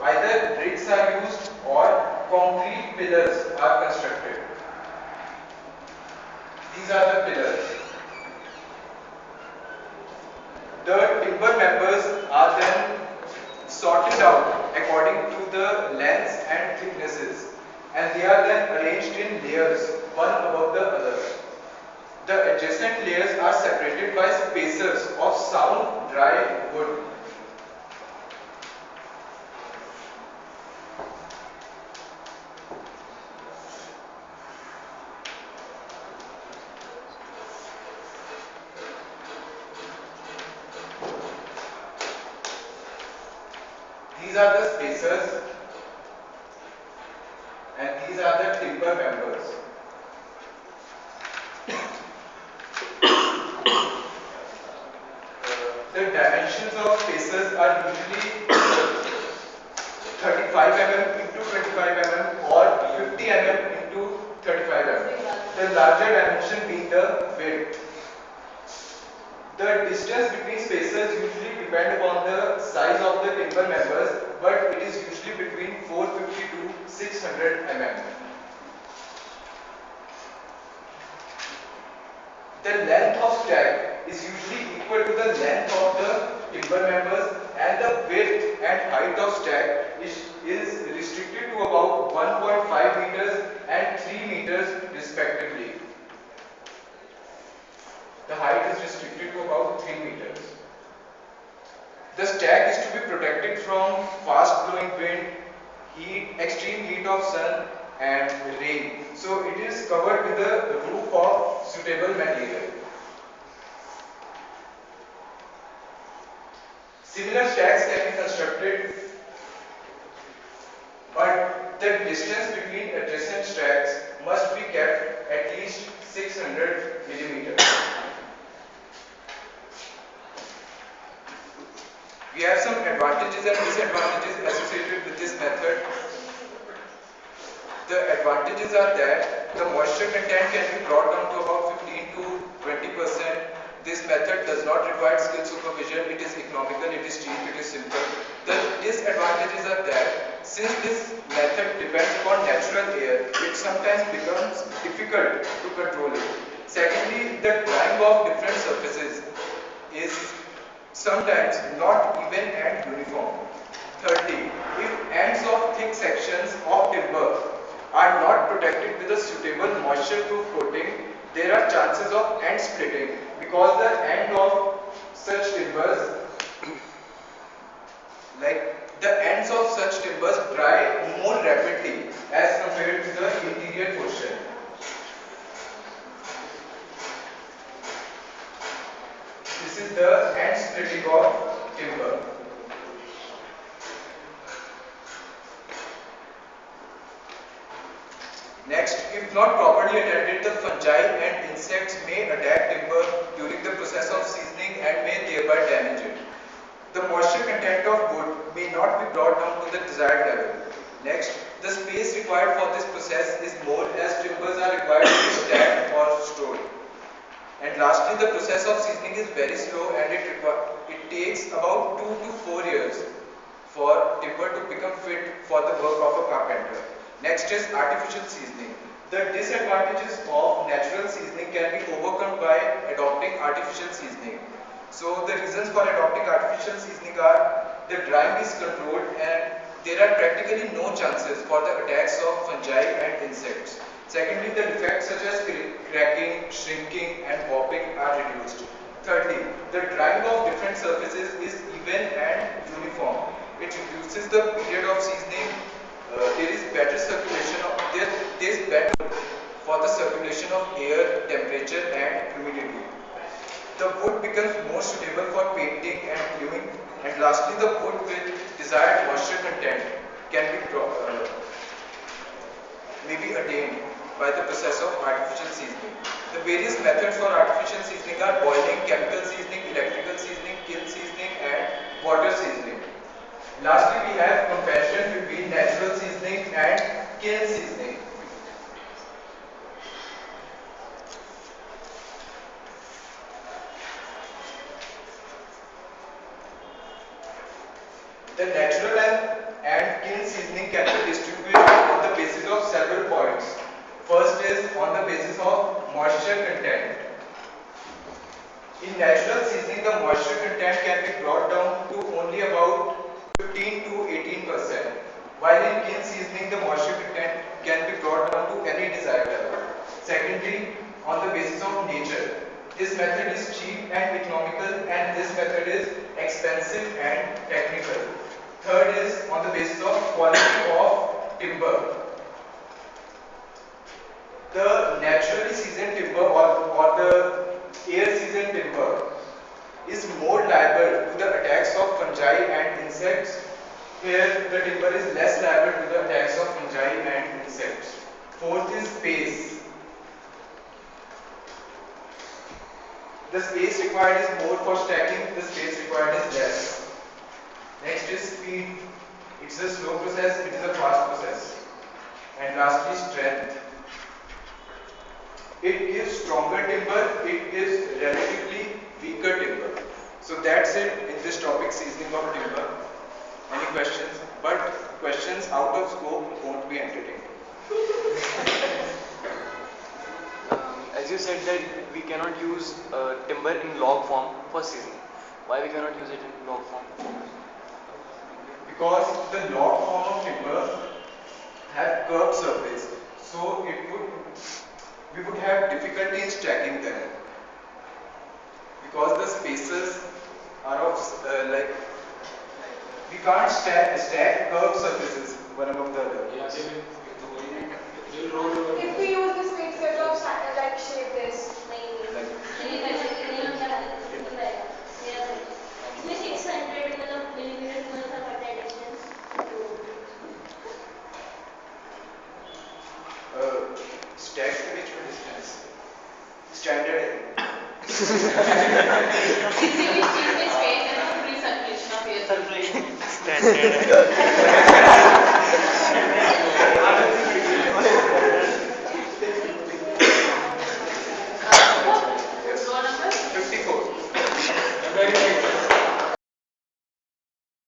either bricks are used or concrete pillars are constructed. These are the pillars. The timber members are then sorted out according to the lengths and thicknesses, and they are then arranged in layers, one above the other. The adjacent layers are separated by spacers of sound dry wood. These are the spacers and these are the timber members. The dimensions of spacers are usually 35 mm into 25 mm or 50 mm into 35 mm. The larger dimension being the width. The distance between spacers usually depend upon the size of the timber members, but it is usually between 450 to 600 mm. The length of stack is usually equal to the length of the timber members, and the width and height of stack is restricted to about 1.5 meters and 3 meters respectively. The height is restricted to about 3 meters. The stack is to be protected from fast blowing wind, heat, extreme heat of sun and rain. So it is covered with a roof of suitable material. Similar stacks can be constructed, but the distance between adjacent stacks must be kept at least 600 millimeters. We have some advantages and disadvantages associated with this method. The advantages are that the moisture content can be brought down to about 15 to 20%. This method does not require skill supervision. It is economical, it is cheap, it is simple. The disadvantages are that since this method depends upon natural air, it sometimes becomes difficult to control it. Secondly, the drying of different surfaces is sometimes not even and uniform. Thirdly, if ends of thick sections of timber are not protected with a suitable moisture-proof coating, there are chances of end splitting because the end of such timbers, like the ends of such timbers dry more rapidly as compared to the interior portion. This is the end splitting of timber. Next, if not properly attended, the fungi and insects may attack timber during the process of seasoning and may thereby damage it. The moisture content of wood may not be brought down to the desired level. Next, the space required for this process is more as timbers are required to be stacked or stored. And lastly, the process of seasoning is very slow and it takes about 2 to 4 years for timber to become fit for the work of a carpenter. Next is artificial seasoning. The disadvantages of natural seasoning can be overcome by adopting artificial seasoning. So the reasons for adopting artificial seasoning are the drying is controlled and there are practically no chances for the attacks of fungi and insects. Secondly, the defects such as cracking, shrinking and warping are reduced. Thirdly, the drying of different surfaces is even and uniform. It reduces the period of seasoning. There is better circulation of there is better for the circulation of air, temperature and humidity. The wood becomes more suitable for painting and gluing, and lastly the wood with desired moisture content can may be attained by the process of artificial seasoning. The various methods for artificial seasoning are boiling, chemical seasoning, electrical seasoning, kiln seasoning and water seasoning. Lastly, we have comparison between natural seasoning and kiln seasoning. The natural and and kiln seasoning can be distributed on the basis of several points. First is on the basis of moisture content. In natural seasoning, the moisture content can be brought down to only about 15 to 18%, while in kiln seasoning, the moisture content can be brought down to any desired level. Secondly, on the basis of nature. This method is cheap and economical, and this method is expensive and technical. Third is on the basis of quality of timber. The naturally seasoned timber or the air seasoned timber is more liable to the attacks of fungi and insects. Here, the timber is less liable to the attacks of fungi and insects. Fourth is space. The space required is more for stacking, the space required is less. Next is speed. It's a slow process, it is a fast process. And lastly, strength. It gives stronger timber, it gives relatively weaker timber. So that's it in this topic, seasoning of timber. Any questions? But questions out of scope won't be entertained. As you said that we cannot use timber in log form for seasoning. Why we cannot use it in log form? Because the log form of timber have curved surface, so we would have difficulty in stacking them because the spaces are of like we can't stack curved surfaces one above the other. Yeah, they will roll over. If we use this mixture of like shape this. Like, इसमें 600 मतलब millimetre थोड़ा सा पड़ता है distance stack to which one distance? Standard. किसी भी चीज में स्पेस है तो free circulation of air Standard.